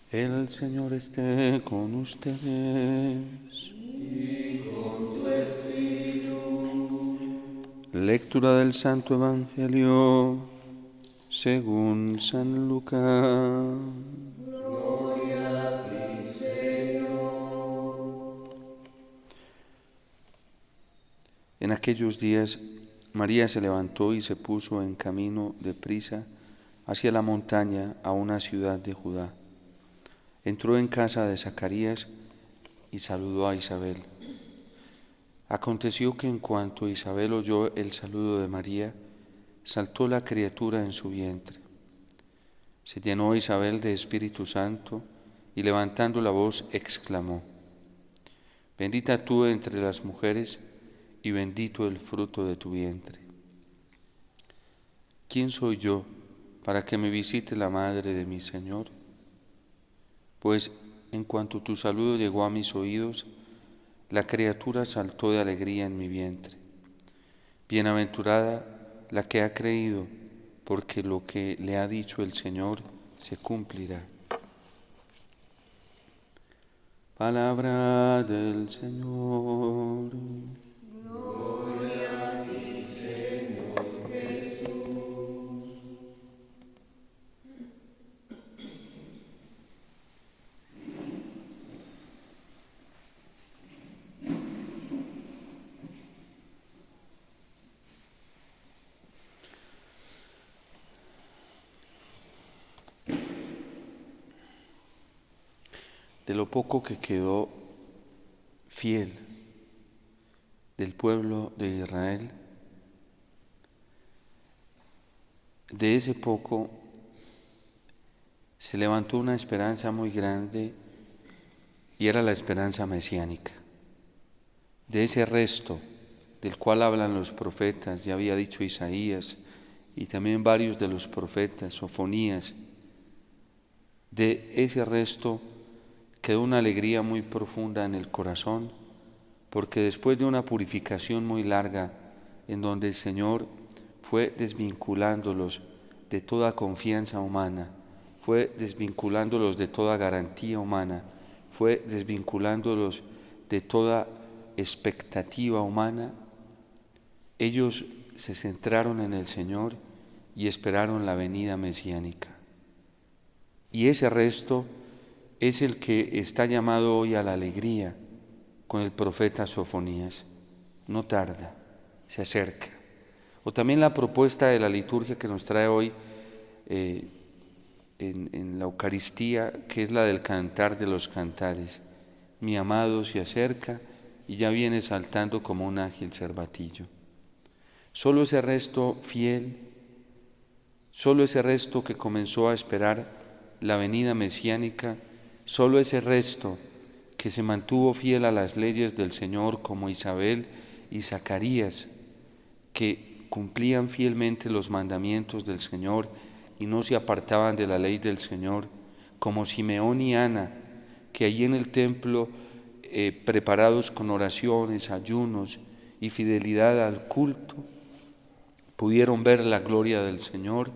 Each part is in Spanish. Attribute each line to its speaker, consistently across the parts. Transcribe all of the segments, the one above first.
Speaker 1: El Señor esté con ustedes.
Speaker 2: Y con tu espíritu.
Speaker 1: Lectura del Santo Evangelio según San Lucas.
Speaker 2: Gloria a ti, Señor.
Speaker 1: En aquellos días María se levantó y se puso en camino de prisa hacia la montaña a una ciudad de Judá. Entró en casa de Zacarías y saludó a Isabel. Aconteció que en cuanto Isabel oyó el saludo de María, saltó la criatura en su vientre. Se llenó Isabel de Espíritu Santo y levantando la voz exclamó: Bendita tú entre las mujeres y bendito el fruto de tu vientre. ¿Quién soy yo para que me visite la madre de mi Señor? Pues en cuanto tu saludo llegó a mis oídos, la criatura saltó de alegría en mi vientre. Bienaventurada la que ha creído, porque lo que le ha dicho el Señor se cumplirá. Palabra del Señor.
Speaker 2: Gloria a ti, Señor Jesús.
Speaker 1: De lo poco que quedó fiel del pueblo de Israel, de ese poco se levantó una esperanza muy grande y era la esperanza mesiánica. De ese resto del cual hablan los profetas, ya había dicho Isaías y también varios de los profetas, Sofonías, de ese resto quedó una alegría muy profunda en el corazón, porque después de una purificación muy larga, en donde el Señor fue desvinculándolos de toda confianza humana, fue desvinculándolos de toda garantía humana, fue desvinculándolos de toda expectativa humana, ellos se centraron en el Señor y esperaron la venida mesiánica. Y ese resto es el que está llamado hoy a la alegría con el profeta Sofonías. No tarda, se acerca. O también la propuesta de la liturgia que nos trae hoy en la Eucaristía, que es la del cantar de los cantares. Mi amado se acerca y ya viene saltando como un ágil cervatillo. Solo ese resto fiel, solo ese resto que comenzó a esperar la venida mesiánica, solo ese resto que se mantuvo fiel a las leyes del Señor como Isabel y Zacarías, que cumplían fielmente los mandamientos del Señor y no se apartaban de la ley del Señor, como Simeón y Ana, que allí en el templo, preparados con oraciones, ayunos y fidelidad al culto, pudieron ver la gloria del Señor.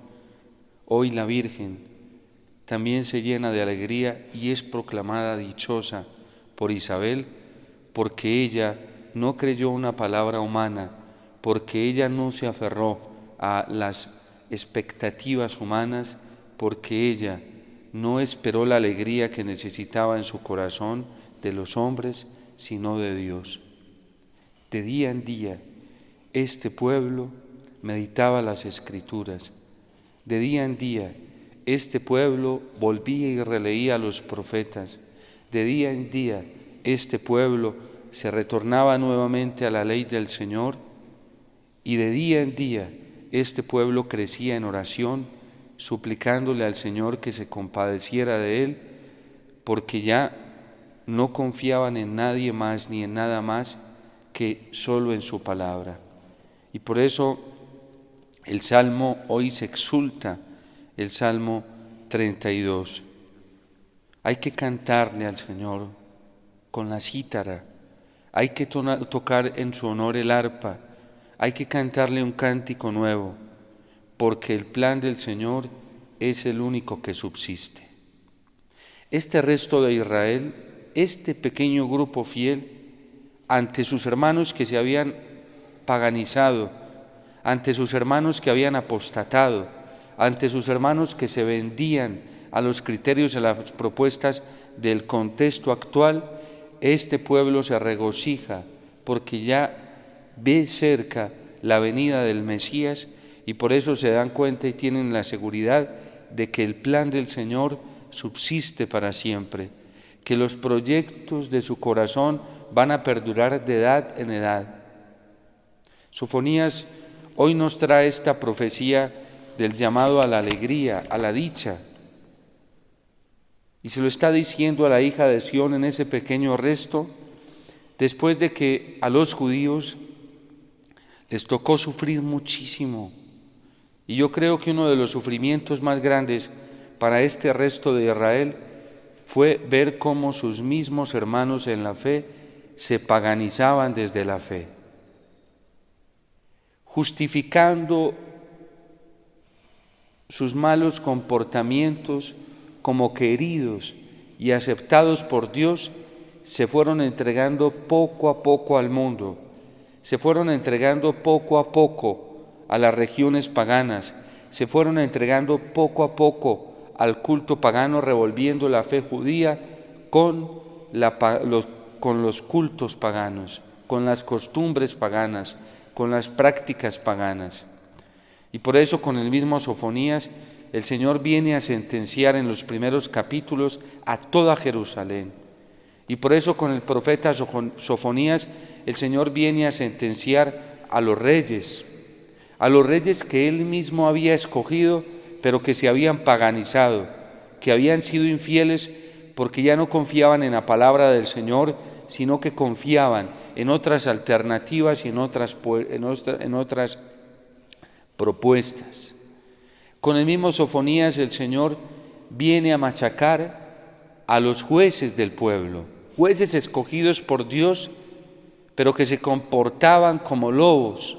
Speaker 1: Hoy la Virgen también se llena de alegría y es proclamada dichosa por Isabel, porque ella no creyó una palabra humana, porque ella no se aferró a las expectativas humanas, porque ella no esperó la alegría que necesitaba en su corazón de los hombres, sino de Dios. De día en día, este pueblo meditaba las Escrituras. De día en día, este pueblo volvía y releía a los profetas. De día en día, este pueblo se retornaba nuevamente a la ley del Señor y de día en día este pueblo crecía en oración, suplicándole al Señor que se compadeciera de él, porque ya no confiaban en nadie más ni en nada más que solo en su palabra. Y por eso el Salmo hoy se exulta, el Salmo 32. Hay que cantarle al Señor con la cítara, hay que tocar en su honor el arpa, hay que cantarle un cántico nuevo, porque el plan del Señor es el único que subsiste. este resto de Israel, este pequeño grupo fiel, ante sus hermanos que se habían paganizado, ante sus hermanos que habían apostatado, ante sus hermanos que se vendían a los criterios y a las propuestas del contexto actual, este pueblo se regocija porque ya ve cerca la venida del Mesías y por eso se dan cuenta y tienen la seguridad de que el plan del Señor subsiste para siempre, que los proyectos de su corazón van a perdurar de edad en edad. Sofonías hoy nos trae esta profecía del llamado a la alegría, a la dicha, y se lo está diciendo a la hija de Sión en ese pequeño resto, después de que a los judíos les tocó sufrir muchísimo. Y yo creo que uno de los sufrimientos más grandes para este resto de Israel fue ver cómo sus mismos hermanos en la fe se paganizaban desde la fe, justificando sus malos comportamientos como que heridos y aceptados por Dios, se fueron entregando poco a poco al mundo, se fueron entregando poco a poco a las regiones paganas, se fueron entregando poco a poco al culto pagano, revolviendo la fe judía con los cultos paganos, con las costumbres paganas, con las prácticas paganas. Y por eso con el mismo Sofonías el Señor viene a sentenciar en los primeros capítulos a toda Jerusalén. Y por eso con el profeta Sofonías el Señor viene a sentenciar a los reyes que Él mismo había escogido, pero que se habían paganizado, que habían sido infieles porque ya no confiaban en la palabra del Señor, sino que confiaban en otras alternativas y en otras propuestas. Con el mismo Sofonías el Señor viene a machacar a los jueces del pueblo, jueces escogidos por Dios, pero que se comportaban como lobos,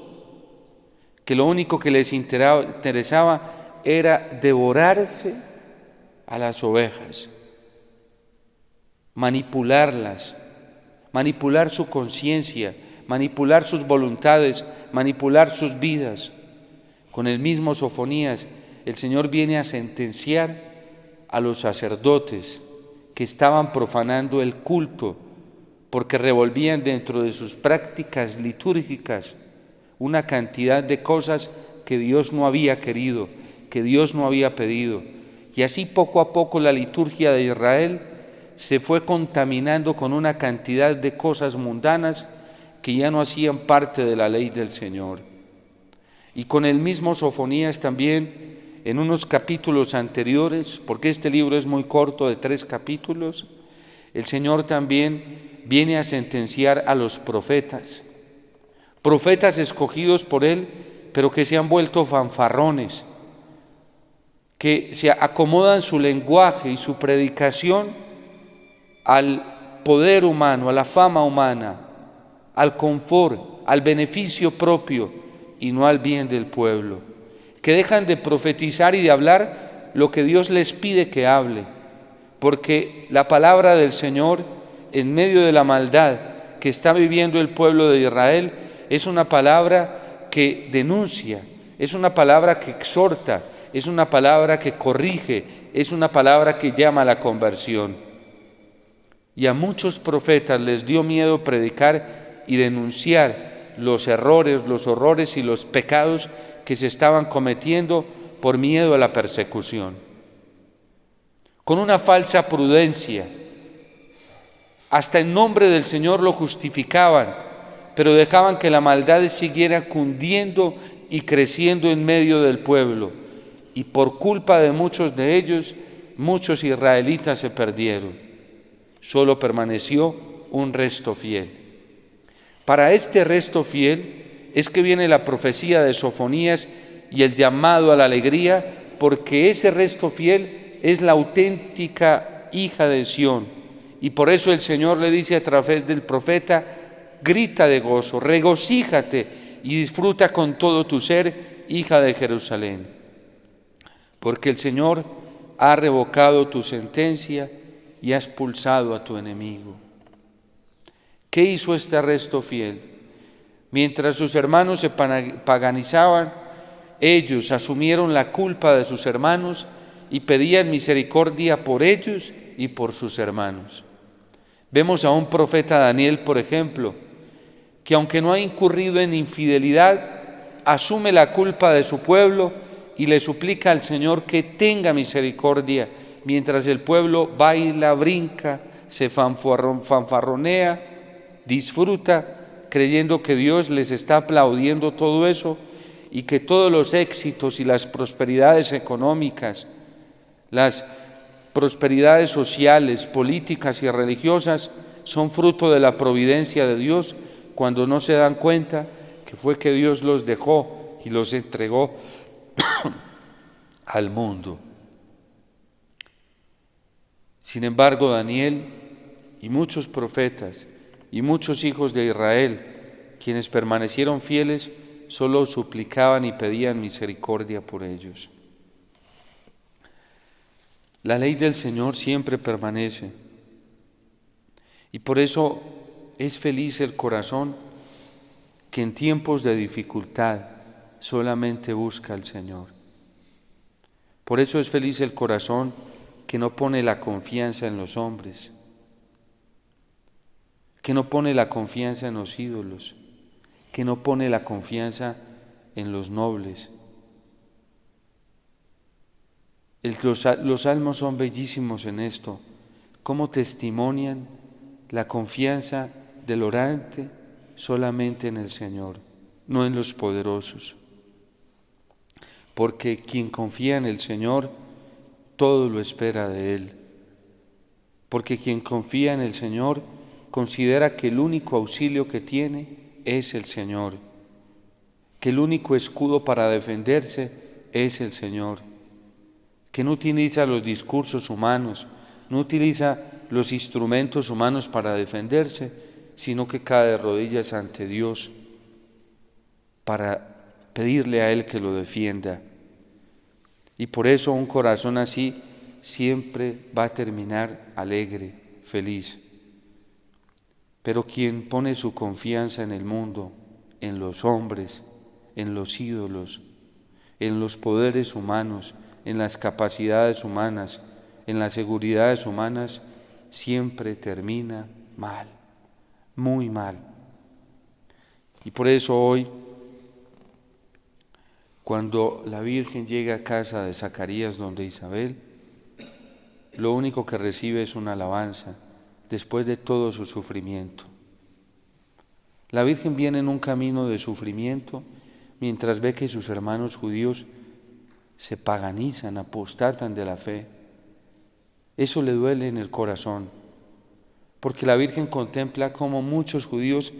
Speaker 1: que lo único que les interesaba era devorarse a las ovejas, manipularlas, manipular su conciencia, manipular sus voluntades, manipular sus vidas. Con el mismo Sofonías el Señor viene a sentenciar a los sacerdotes que estaban profanando el culto porque revolvían dentro de sus prácticas litúrgicas una cantidad de cosas que Dios no había querido, que Dios no había pedido. Y así poco a poco la liturgia de Israel se fue contaminando con una cantidad de cosas mundanas que ya no hacían parte de la ley del Señor. Y con el mismo Sofonías también, en unos capítulos anteriores, porque este libro es muy corto, de 3 capítulos, el Señor también viene a sentenciar a los profetas escogidos por Él, pero que se han vuelto fanfarrones, que se acomodan su lenguaje y su predicación al poder humano, a la fama humana, al confort, al beneficio propio y no al bien del pueblo, que dejan de profetizar y de hablar lo que Dios les pide que hable, porque la palabra del Señor en medio de la maldad que está viviendo el pueblo de Israel es una palabra que denuncia, es una palabra que exhorta, es una palabra que corrige, es una palabra que llama a la conversión. Y a muchos profetas les dio miedo predicar y denunciar los errores, los horrores y los pecados que se estaban cometiendo por miedo a la persecución. Con una falsa prudencia, hasta en nombre del Señor lo justificaban, pero dejaban que la maldad siguiera cundiendo y creciendo en medio del pueblo. Y por culpa de muchos de ellos, muchos israelitas se perdieron. Solo permaneció un resto fiel. Para este resto fiel es que viene la profecía de Sofonías y el llamado a la alegría, porque ese resto fiel es la auténtica hija de Sión. Y por eso el Señor le dice a través del profeta: grita de gozo, regocíjate y disfruta con todo tu ser, hija de Jerusalén. Porque el Señor ha revocado tu sentencia y ha expulsado a tu enemigo. ¿Qué hizo este resto fiel? Mientras sus hermanos se paganizaban, ellos asumieron la culpa de sus hermanos y pedían misericordia por ellos y por sus hermanos. Vemos a un profeta Daniel, por ejemplo, que aunque no ha incurrido en infidelidad, asume la culpa de su pueblo y le suplica al Señor que tenga misericordia, mientras el pueblo baila, brinca, se fanfarronea, disfruta, creyendo que Dios les está aplaudiendo todo eso y que todos los éxitos y las prosperidades económicas, las prosperidades sociales, políticas y religiosas son fruto de la providencia de Dios, cuando no se dan cuenta que fue que Dios los dejó y los entregó al mundo. Sin embargo, Daniel y muchos profetas y muchos hijos de Israel, quienes permanecieron fieles, solo suplicaban y pedían misericordia por ellos. La ley del Señor siempre permanece y por eso es feliz el corazón que en tiempos de dificultad solamente busca al Señor. Por eso es feliz el corazón que no pone la confianza en los hombres, que no pone la confianza en los ídolos, que no pone la confianza en los nobles. Los salmos son bellísimos en esto, cómo testimonian la confianza del orante solamente en el Señor, no en los poderosos. Porque quien confía en el Señor, todo lo espera de Él. Porque quien confía en el Señor, considera que el único auxilio que tiene es el Señor, que el único escudo para defenderse es el Señor, que no utiliza los discursos humanos, no utiliza los instrumentos humanos para defenderse, sino que cae de rodillas ante Dios para pedirle a Él que lo defienda. Y por eso un corazón así siempre va a terminar alegre, feliz. Pero quien pone su confianza en el mundo, en los hombres, en los ídolos, en los poderes humanos, en las capacidades humanas, en las seguridades humanas, siempre termina mal, muy mal. Y por eso hoy, cuando la Virgen llega a casa de Zacarías donde Isabel, lo único que recibe es una alabanza después de todo su sufrimiento. La Virgen viene en un camino de sufrimiento mientras ve que sus hermanos judíos se paganizan, apostatan de la fe. Eso le duele en el corazón, porque la Virgen contempla cómo muchos judíos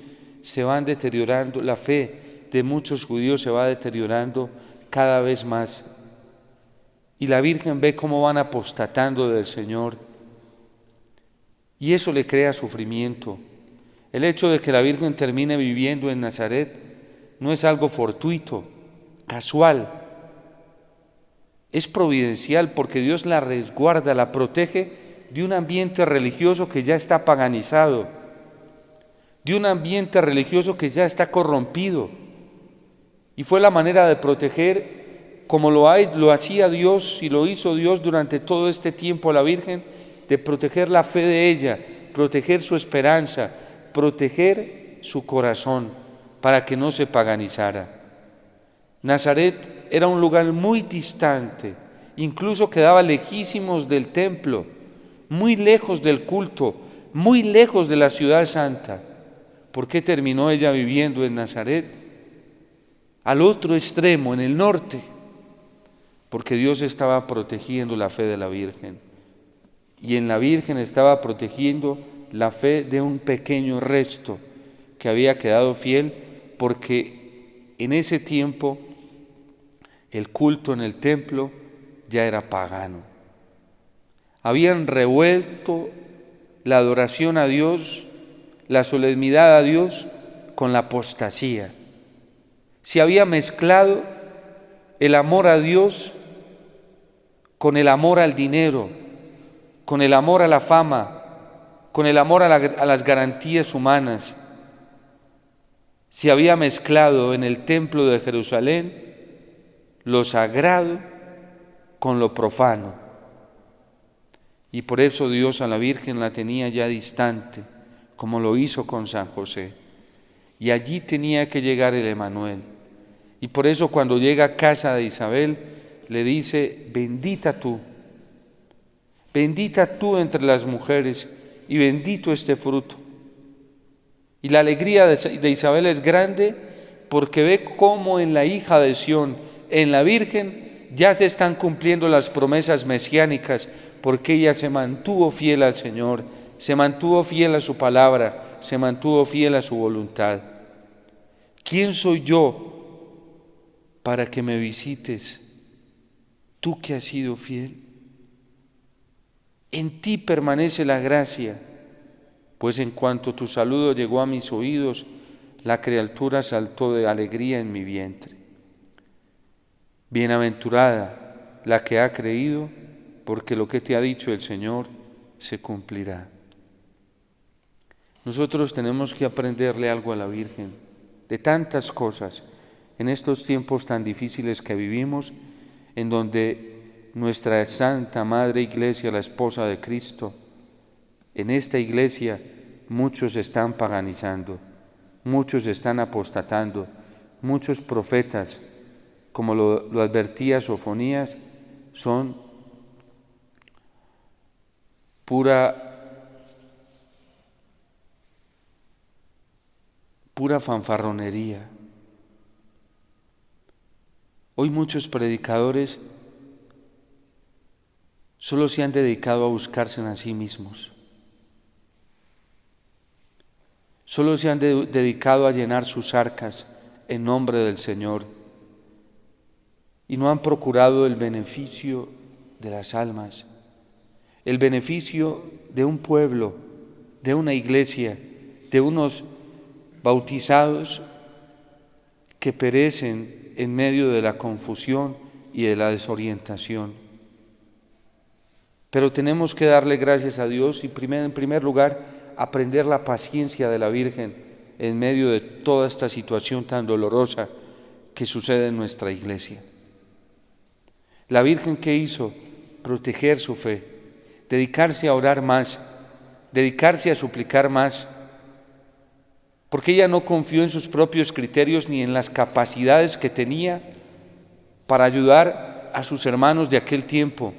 Speaker 1: se van deteriorando, la fe de muchos judíos se va deteriorando cada vez más. Y la Virgen ve cómo van apostatando del Señor. Y eso le crea sufrimiento. El hecho de que la Virgen termine viviendo en Nazaret no es algo fortuito, casual. Es providencial porque Dios la resguarda, la protege de un ambiente religioso que ya está paganizado, de un ambiente religioso que ya está corrompido. Y fue la manera de proteger, como lo hacía Dios y lo hizo Dios durante todo este tiempo a la Virgen, de proteger la fe de ella, proteger su esperanza, proteger su corazón para que no se paganizara. Nazaret era un lugar muy distante, incluso quedaba lejísimos del templo, muy lejos del culto, muy lejos de la ciudad santa. ¿Por qué terminó ella viviendo en Nazaret? Al otro extremo, en el norte, porque Dios estaba protegiendo la fe de la Virgen. Y en la Virgen estaba protegiendo la fe de un pequeño resto que había quedado fiel, porque en ese tiempo el culto en el templo ya era pagano. Habían revuelto la adoración a Dios, la solemnidad a Dios con la apostasía. Se había mezclado el amor a Dios con el amor al dinero, con el amor a la fama, con el amor a las garantías humanas, se había mezclado en el templo de Jerusalén lo sagrado con lo profano. Y por eso Dios a la Virgen la tenía ya distante, como lo hizo con San José. Y allí tenía que llegar el Emanuel. Y por eso cuando llega a casa de Isabel, le dice: bendita tú entre las mujeres, y bendito este fruto. Y la alegría de Isabel es grande porque ve cómo en la hija de Sión, en la Virgen, ya se están cumpliendo las promesas mesiánicas, porque ella se mantuvo fiel al Señor, se mantuvo fiel a su palabra, se mantuvo fiel a su voluntad. ¿Quién soy yo para que me visites, tú que has sido fiel? En ti permanece la gracia, pues en cuanto tu saludo llegó a mis oídos, la criatura saltó de alegría en mi vientre. Bienaventurada la que ha creído, porque lo que te ha dicho el Señor se cumplirá. Nosotros tenemos que aprenderle algo a la Virgen, de tantas cosas, en estos tiempos tan difíciles que vivimos, en donde nuestra Santa Madre Iglesia, la esposa de Cristo, en esta iglesia muchos están paganizando, muchos están apostatando, muchos profetas, como lo advertía Sofonías, son pura fanfarronería. Hoy muchos predicadores solo se han dedicado a buscarse a sí mismos. Solo se han dedicado a llenar sus arcas en nombre del Señor y no han procurado el beneficio de las almas, el beneficio de un pueblo, de una iglesia, de unos bautizados que perecen en medio de la confusión y de la desorientación. Pero tenemos que darle gracias a Dios y en primer lugar aprender la paciencia de la Virgen en medio de toda esta situación tan dolorosa que sucede en nuestra iglesia. La Virgen, ¿qué hizo? Proteger su fe, dedicarse a orar más, dedicarse a suplicar más, porque ella no confió en sus propios criterios ni en las capacidades que tenía para ayudar a sus hermanos de aquel tiempo.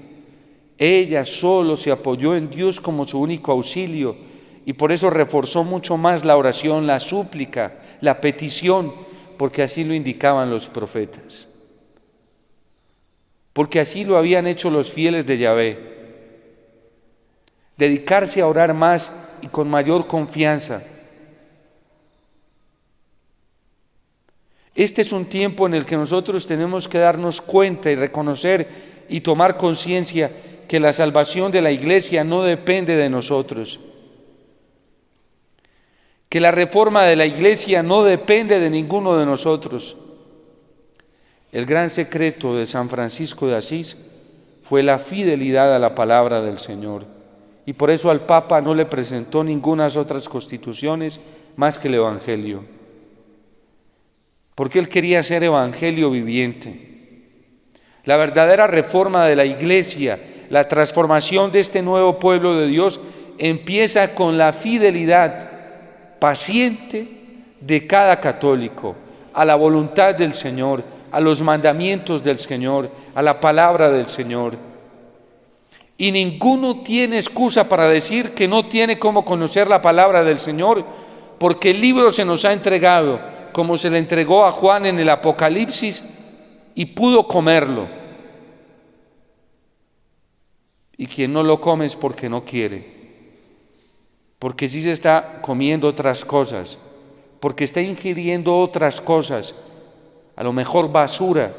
Speaker 1: Ella solo se apoyó en Dios como su único auxilio y por eso reforzó mucho más la oración, la súplica, la petición, porque así lo indicaban los profetas, porque así lo habían hecho los fieles de Yahvé. Dedicarse a orar más y con mayor confianza. Este es un tiempo en el que nosotros tenemos que darnos cuenta y reconocer y tomar conciencia que la salvación de la iglesia no depende de nosotros, que la reforma de la iglesia no depende de ninguno de nosotros. El gran secreto de San Francisco de Asís fue la fidelidad a la palabra del Señor, y por eso al Papa no le presentó ninguna otras constituciones más que el Evangelio, porque él quería ser evangelio viviente. La verdadera reforma de la iglesia, la transformación de este nuevo pueblo de Dios, empieza con la fidelidad paciente de cada católico a la voluntad del Señor, a los mandamientos del Señor, a la palabra del Señor. Y ninguno tiene excusa para decir que no tiene cómo conocer la palabra del Señor, porque el libro se nos ha entregado como se le entregó a Juan en el Apocalipsis y pudo comerlo. Y quien no lo come es porque no quiere, porque sí se está comiendo otras cosas, porque está ingiriendo otras cosas, a lo mejor basura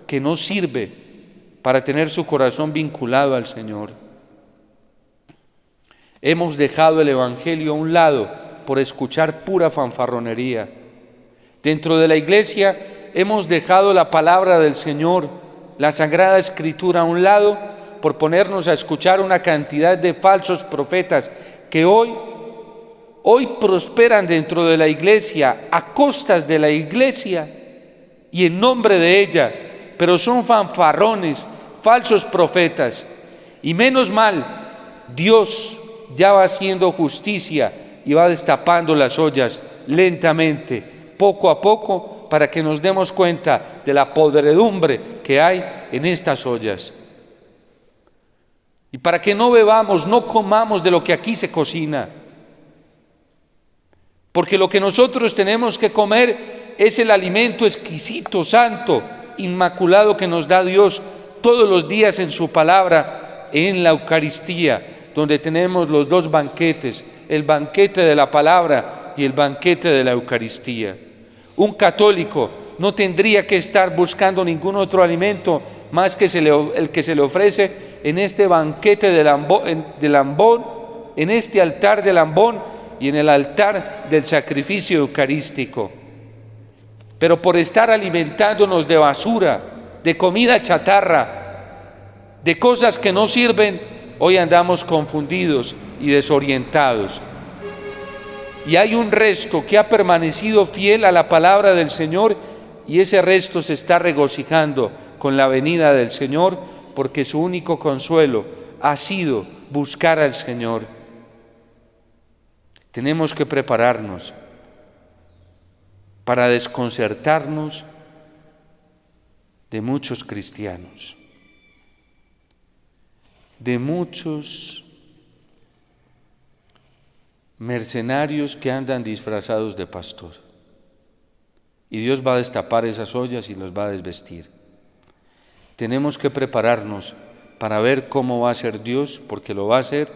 Speaker 1: que no sirve para tener su corazón vinculado al Señor. Hemos dejado el Evangelio a un lado por escuchar pura fanfarronería. Dentro de la iglesia hemos dejado la palabra del Señor, la Sagrada Escritura a un lado, por ponernos a escuchar una cantidad de falsos profetas que hoy prosperan dentro de la iglesia, a costas de la iglesia y en nombre de ella, pero son fanfarrones, falsos profetas. Y menos mal, Dios ya va haciendo justicia y va destapando las ollas lentamente, poco a poco, para que nos demos cuenta de la podredumbre que hay en estas ollas. Y para que no bebamos, no comamos de lo que aquí se cocina. Porque lo que nosotros tenemos que comer es el alimento exquisito, santo, inmaculado que nos da Dios todos los días en su palabra, en la Eucaristía, donde tenemos los dos banquetes, el banquete de la palabra y el banquete de la Eucaristía. Un católico no tendría que estar buscando ningún otro alimento más que el que se le ofrece en este banquete de Lambón, en este altar de Lambón y en el altar del sacrificio eucarístico. Pero por estar alimentándonos de basura, de comida chatarra, de cosas que no sirven, hoy andamos confundidos y desorientados. Y hay un resto que ha permanecido fiel a la palabra del Señor, y ese resto se está regocijando con la venida del Señor, porque su único consuelo ha sido buscar al Señor. Tenemos que prepararnos para desconcertarnos de muchos cristianos, de muchos mercenarios que andan disfrazados de pastor. Y Dios va a destapar esas ollas y los va a desvestir. Tenemos que prepararnos para ver cómo va a ser Dios, porque lo va a hacer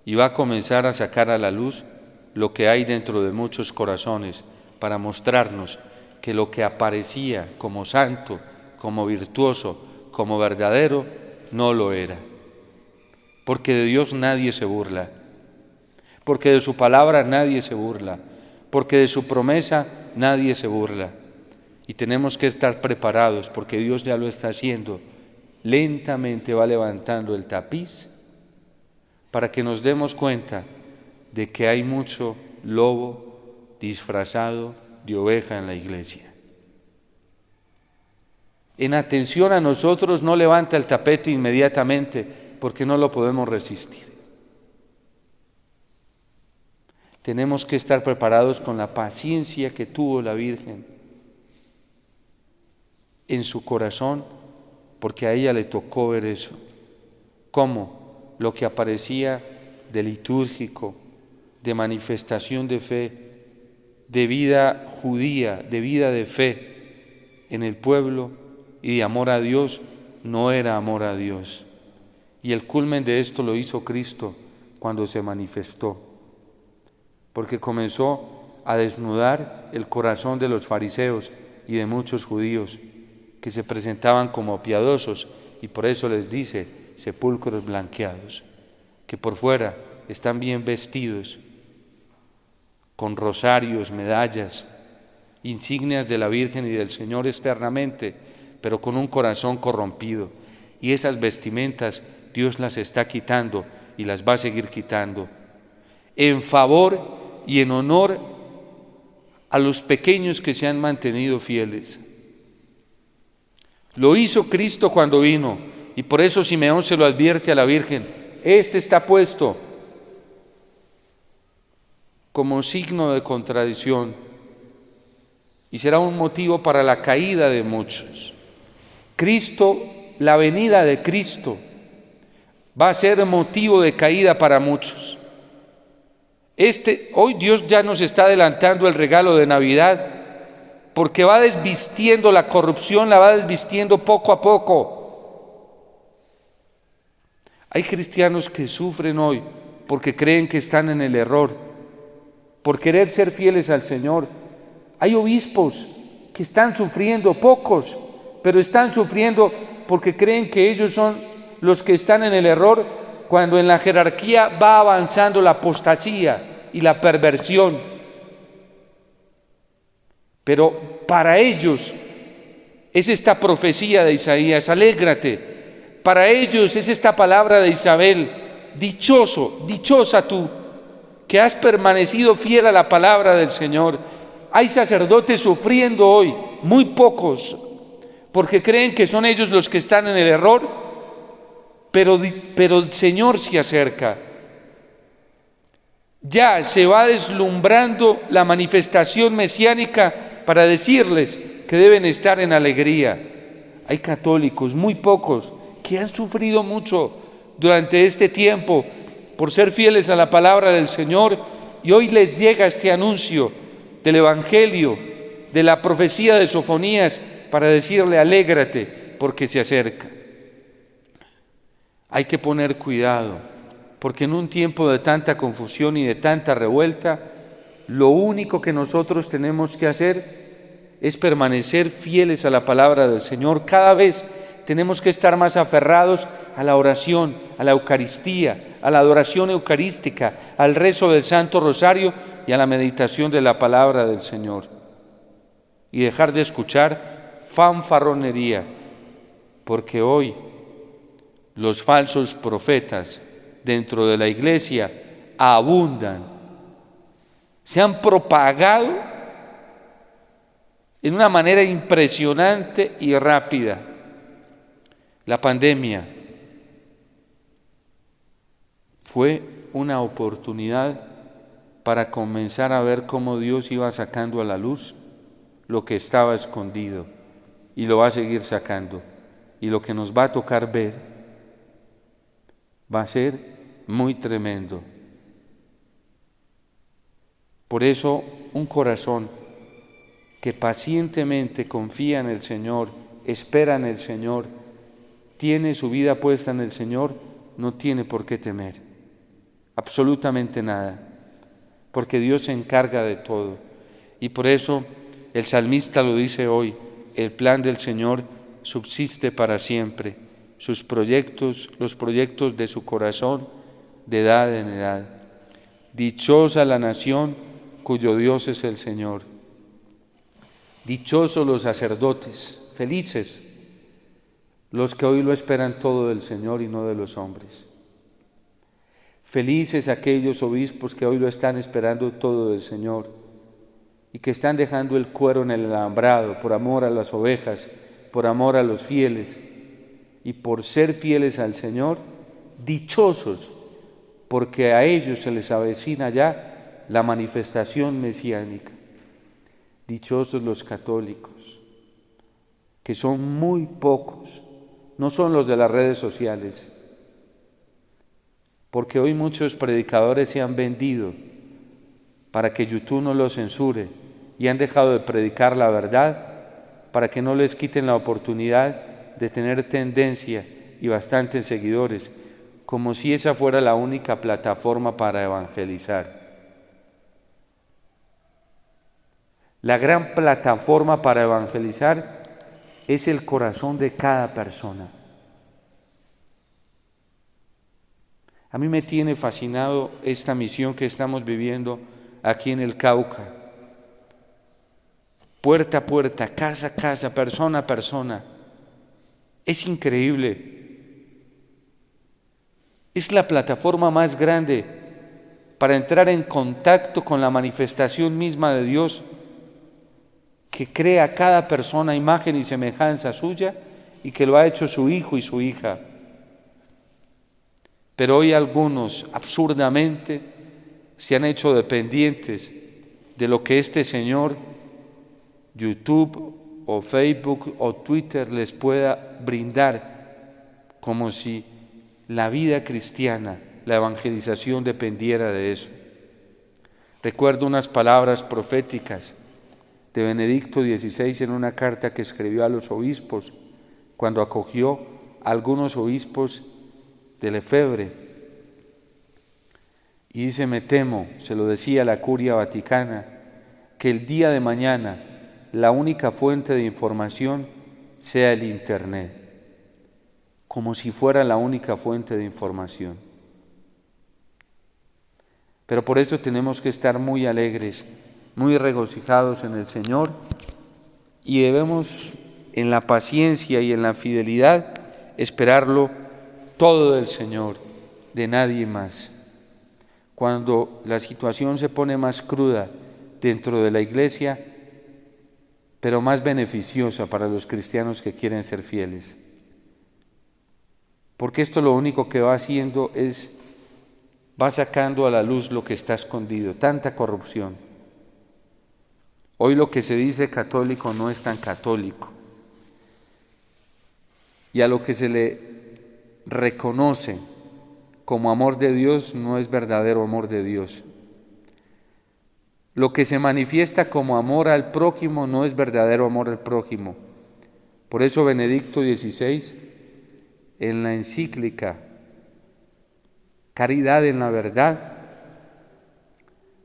Speaker 1: y va a comenzar a sacar a la luz lo que hay dentro de muchos corazones, para mostrarnos que lo que aparecía como santo, como virtuoso, como verdadero, no lo era. Porque de Dios nadie se burla, porque de su palabra nadie se burla, porque de su promesa nadie se burla. Y tenemos que estar preparados, porque Dios ya lo está haciendo. Lentamente va levantando el tapiz para que nos demos cuenta de que hay mucho lobo disfrazado de oveja en la iglesia. En atención a nosotros, no levanta el tapete inmediatamente, porque no lo podemos resistir. Tenemos que estar preparados con la paciencia que tuvo la Virgen en su corazón, porque a ella le tocó ver eso, cómo lo que aparecía de litúrgico, de manifestación de fe, de vida judía, de vida de fe en el pueblo y de amor a Dios, no era amor a Dios. Y el culmen de esto lo hizo Cristo cuando se manifestó, porque comenzó a desnudar el corazón de los fariseos y de muchos judíos que se presentaban como piadosos, y por eso les dice sepulcros blanqueados, que por fuera están bien vestidos, con rosarios, medallas, insignias de la Virgen y del Señor externamente, pero con un corazón corrompido. Y esas vestimentas Dios las está quitando y las va a seguir quitando, en favor y en honor a los pequeños que se han mantenido fieles. Lo hizo Cristo cuando vino, y por eso Simeón se lo advierte a la Virgen: este está puesto como signo de contradicción y será un motivo para la caída de muchos. Cristo, la venida de Cristo, va a ser motivo de caída para muchos. Hoy Dios ya nos está adelantando el regalo de Navidad, porque va desvistiendo la corrupción, la va desvistiendo poco a poco. Hay cristianos que sufren hoy porque creen que están en el error, por querer ser fieles al Señor. Hay obispos que están sufriendo, pocos, pero están sufriendo porque creen que ellos son los que están en el error, cuando en la jerarquía va avanzando la apostasía y la perversión. Pero para ellos es esta profecía de Isaías: alégrate, Para ellos es esta palabra de Isabel: dichoso, dichosa tú, que has permanecido fiel a la palabra del Señor. Hay sacerdotes sufriendo hoy, muy pocos, porque creen que son ellos los que están en el error, pero el Señor se acerca. Ya se va deslumbrando la manifestación mesiánica para decirles que deben estar en alegría. Hay católicos, muy pocos, que han sufrido mucho durante este tiempo por ser fieles a la palabra del Señor, y hoy les llega este anuncio del Evangelio, de la profecía de Sofonías, para decirle: alégrate porque se acerca. Hay que poner cuidado, porque en un tiempo de tanta confusión y de tanta revuelta, lo único que nosotros tenemos que hacer es permanecer fieles a la palabra del Señor. Cada vez tenemos que estar más aferrados a la oración, a la Eucaristía, a la adoración eucarística, al rezo del Santo Rosario y a la meditación de la palabra del Señor. Y dejar de escuchar fanfarronería, porque hoy los falsos profetas dentro de la iglesia abundan, se han propagado en una manera impresionante y rápida. La pandemia fue una oportunidad para comenzar a ver cómo Dios iba sacando a la luz lo que estaba escondido, y lo va a seguir sacando, y lo que nos va a tocar ver va a ser muy tremendo. Por eso, un corazón que pacientemente confía en el Señor, espera en el Señor, tiene su vida puesta en el Señor, no tiene por qué temer absolutamente nada, porque Dios se encarga de todo. Y por eso el salmista lo dice hoy: el plan del Señor subsiste para siempre, sus proyectos, los proyectos de su corazón, de edad en edad. Dichosa la nación cuyo Dios es el Señor. Dichosos los sacerdotes, felices los que hoy lo esperan todo del Señor y no de los hombres. Felices aquellos obispos que hoy lo están esperando todo del Señor y que están dejando el cuero en el alambrado por amor a las ovejas, por amor a los fieles y por ser fieles al Señor. Dichosos, porque a ellos se les avecina ya la manifestación mesiánica. Dichosos los católicos, que son muy pocos, no son los de las redes sociales, porque hoy muchos predicadores se han vendido para que YouTube no los censure y han dejado de predicar la verdad para que no les quiten la oportunidad de tener tendencia y bastantes seguidores, como si esa fuera la única plataforma para evangelizar. La gran plataforma para evangelizar es el corazón de cada persona. A mí me tiene fascinado esta misión que estamos viviendo aquí en el Cauca. Puerta a puerta, casa a casa, persona a persona. Es increíble. Es la plataforma más grande para entrar en contacto con la manifestación misma de Dios, que crea a cada persona imagen y semejanza suya y que lo ha hecho su hijo y su hija. Pero hoy algunos absurdamente se han hecho dependientes de lo que este señor, YouTube o Facebook o Twitter, les pueda brindar, como si la vida cristiana, la evangelización dependiera de eso. Recuerdo unas palabras proféticas de Benedicto XVI en una carta que escribió a los obispos cuando acogió a algunos obispos de Lefebvre. Y dice: me temo, se lo decía la Curia Vaticana, que el día de mañana la única fuente de información sea el Internet, como si fuera la única fuente de información. Pero por eso tenemos que estar muy alegres, muy regocijados en el Señor, y debemos, en la paciencia y en la fidelidad, esperarlo todo del Señor, de nadie más. Cuando la situación se pone más cruda dentro de la iglesia, pero más beneficiosa para los cristianos que quieren ser fieles. Porque esto lo único que va haciendo va sacando a la luz lo que está escondido, tanta corrupción. Hoy lo que se dice católico no es tan católico. Y a lo que se le reconoce como amor de Dios no es verdadero amor de Dios. Lo que se manifiesta como amor al prójimo no es verdadero amor al prójimo. Por eso Benedicto XVI, en la encíclica Caridad en la Verdad,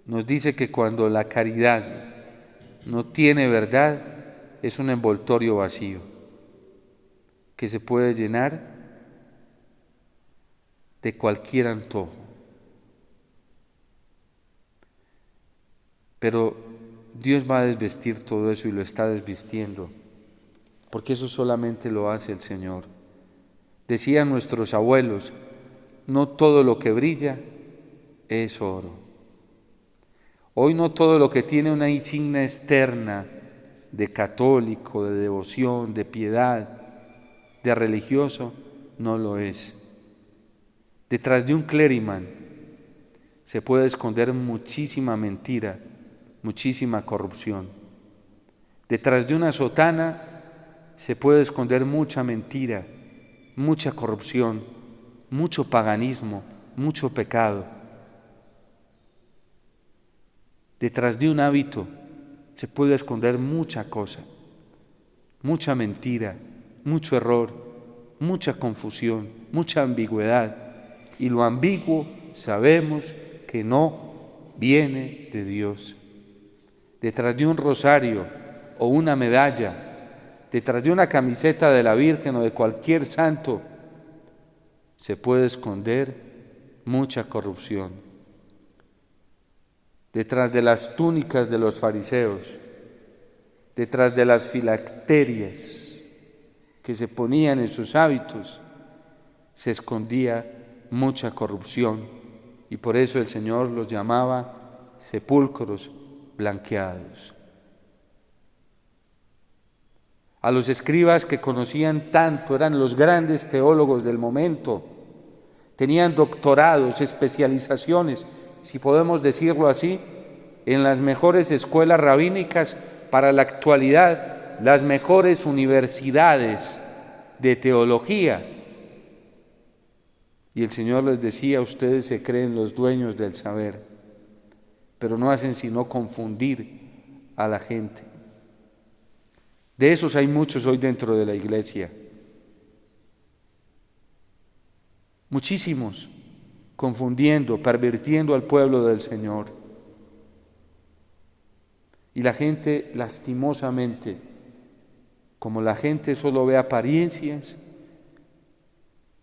Speaker 1: nos dice que cuando la caridad no tiene verdad, es un envoltorio vacío, que se puede llenar de cualquier antojo. Pero Dios va a desvestir todo eso y lo está desvistiendo, porque eso solamente lo hace el Señor. Decían nuestros abuelos, no todo lo que brilla es oro. Hoy no todo lo que tiene una insignia externa de católico, de devoción, de piedad, de religioso, no lo es. Detrás de un clériman se puede esconder muchísima mentira, muchísima corrupción. Detrás de una sotana se puede esconder mucha mentira, mucha corrupción, mucho paganismo, mucho pecado. Detrás de un hábito se puede esconder mucha cosa, mucha mentira, mucho error, mucha confusión, mucha ambigüedad. Y lo ambiguo sabemos que no viene de Dios. Detrás de un rosario o una medalla, detrás de una camiseta de la Virgen o de cualquier santo, se puede esconder mucha corrupción. Detrás de las túnicas de los fariseos, detrás de las filacterias que se ponían en sus hábitos, se escondía mucha corrupción, y por eso el Señor los llamaba sepulcros blanqueados. A los escribas que conocían tanto, eran los grandes teólogos del momento, tenían doctorados, especializaciones, si podemos decirlo así, en las mejores escuelas rabínicas, para la actualidad, las mejores universidades de teología. Y el Señor les decía, ustedes se creen los dueños del saber, pero no hacen sino confundir a la gente. De esos hay muchos hoy dentro de la iglesia. Muchísimos, confundiendo, pervirtiendo al pueblo del Señor. Y la gente, lastimosamente, como la gente solo ve apariencias,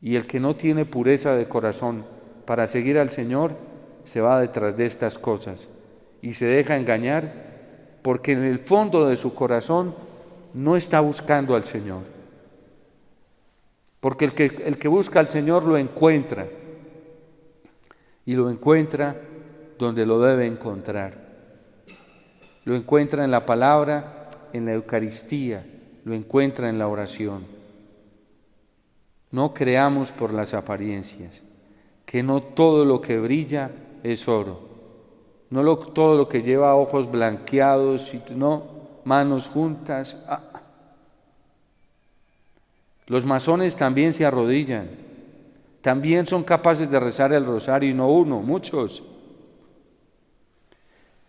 Speaker 1: y el que no tiene pureza de corazón para seguir al Señor, se va detrás de estas cosas y se deja engañar, porque en el fondo de su corazón no está buscando al Señor. Porque el que busca al Señor lo encuentra, y lo encuentra donde lo debe encontrar. Lo encuentra en la palabra, en la Eucaristía, lo encuentra en la oración. No creamos por las apariencias, que no todo lo que brilla es oro, no todo lo que lleva ojos blanqueados, no manos juntas. Los masones también se arrodillan, también son capaces de rezar el rosario, y no uno, muchos.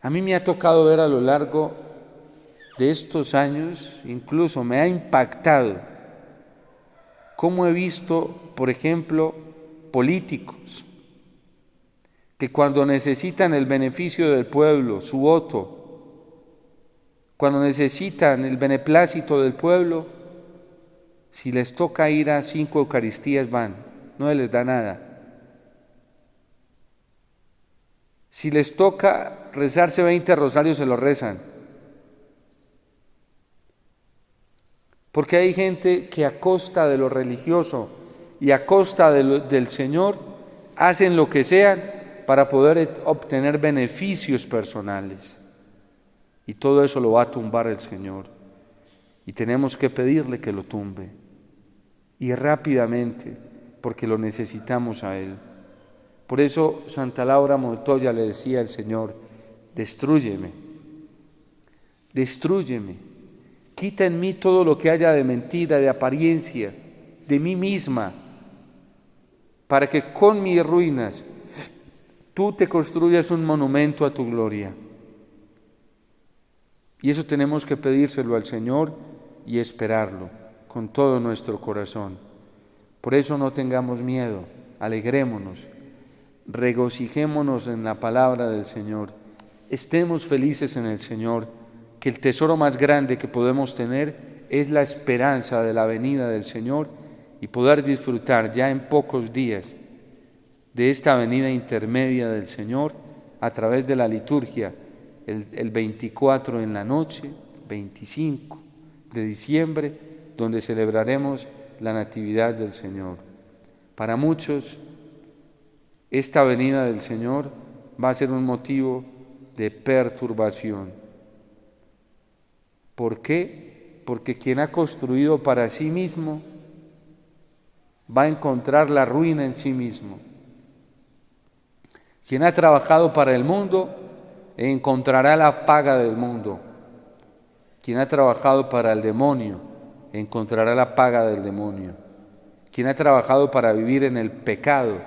Speaker 1: A mí me ha tocado ver a lo largo de estos años, incluso me ha impactado cómo he visto, por ejemplo, políticos que cuando necesitan el beneficio del pueblo, su voto, cuando necesitan el beneplácito del pueblo, si les toca ir a 5 Eucaristías van, no les da nada. Si les toca rezarse 20 rosarios, se los rezan. Porque hay gente que a costa de lo religioso y a costa del Señor hacen lo que sean para poder obtener beneficios personales. Y todo eso lo va a tumbar el Señor. Y tenemos que pedirle que lo tumbe. Y rápidamente, porque lo necesitamos a Él. Por eso Santa Laura Montoya le decía al Señor: destrúyeme, destrúyeme, quita en mí todo lo que haya de mentira, de apariencia, de mí misma, para que con mis ruinas tú te construyas un monumento a tu gloria. Y eso tenemos que pedírselo al Señor y esperarlo con todo nuestro corazón. Por eso no tengamos miedo, alegrémonos, regocijémonos en la palabra del Señor, estemos felices en el Señor, que el tesoro más grande que podemos tener es la esperanza de la venida del Señor y poder disfrutar ya en pocos días de esta venida intermedia del Señor a través de la liturgia, el 24 en la noche, 25 de diciembre, donde celebraremos la Natividad del Señor. Para muchos, esta venida del Señor va a ser un motivo de perturbación. ¿Por qué? Porque quien ha construido para sí mismo va a encontrar la ruina en sí mismo. Quien ha trabajado para el mundo encontrará la paga del mundo. Quien ha trabajado para el demonio encontrará la paga del demonio. Quien ha trabajado para vivir en el pecado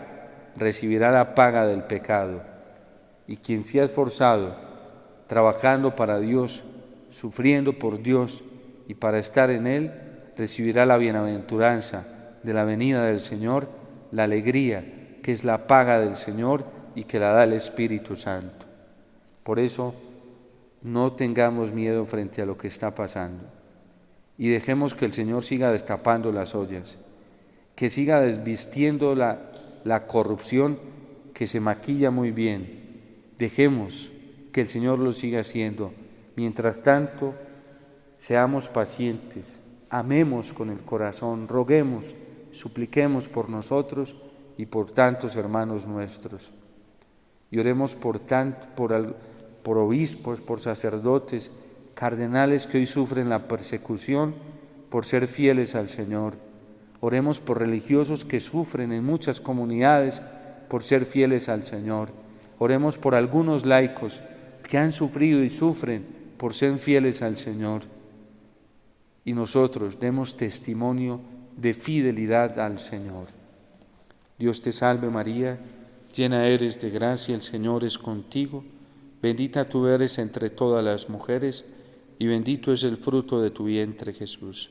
Speaker 1: recibirá la paga del pecado. Y quien se ha esforzado trabajando para Dios, sufriendo por Dios y para estar en Él, recibirá la bienaventuranza de la venida del Señor, la alegría que es la paga del Señor y que la da el Espíritu Santo. Por eso, no tengamos miedo frente a lo que está pasando y dejemos que el Señor siga destapando las ollas, que siga desvistiendo la corrupción que se maquilla muy bien. Dejemos que el Señor lo siga haciendo. Mientras tanto, seamos pacientes, amemos con el corazón, roguemos, supliquemos por nosotros y por tantos hermanos nuestros. Y oremos por obispos, por sacerdotes, cardenales que hoy sufren la persecución por ser fieles al Señor. Oremos por religiosos que sufren en muchas comunidades por ser fieles al Señor. Oremos por algunos laicos que han sufrido y sufren por ser fieles al Señor. Y nosotros demos testimonio de fidelidad al Señor. Dios te salve María, llena eres de gracia, el Señor es contigo. Bendita tú eres entre todas las mujeres y bendito es el fruto de tu vientre Jesús.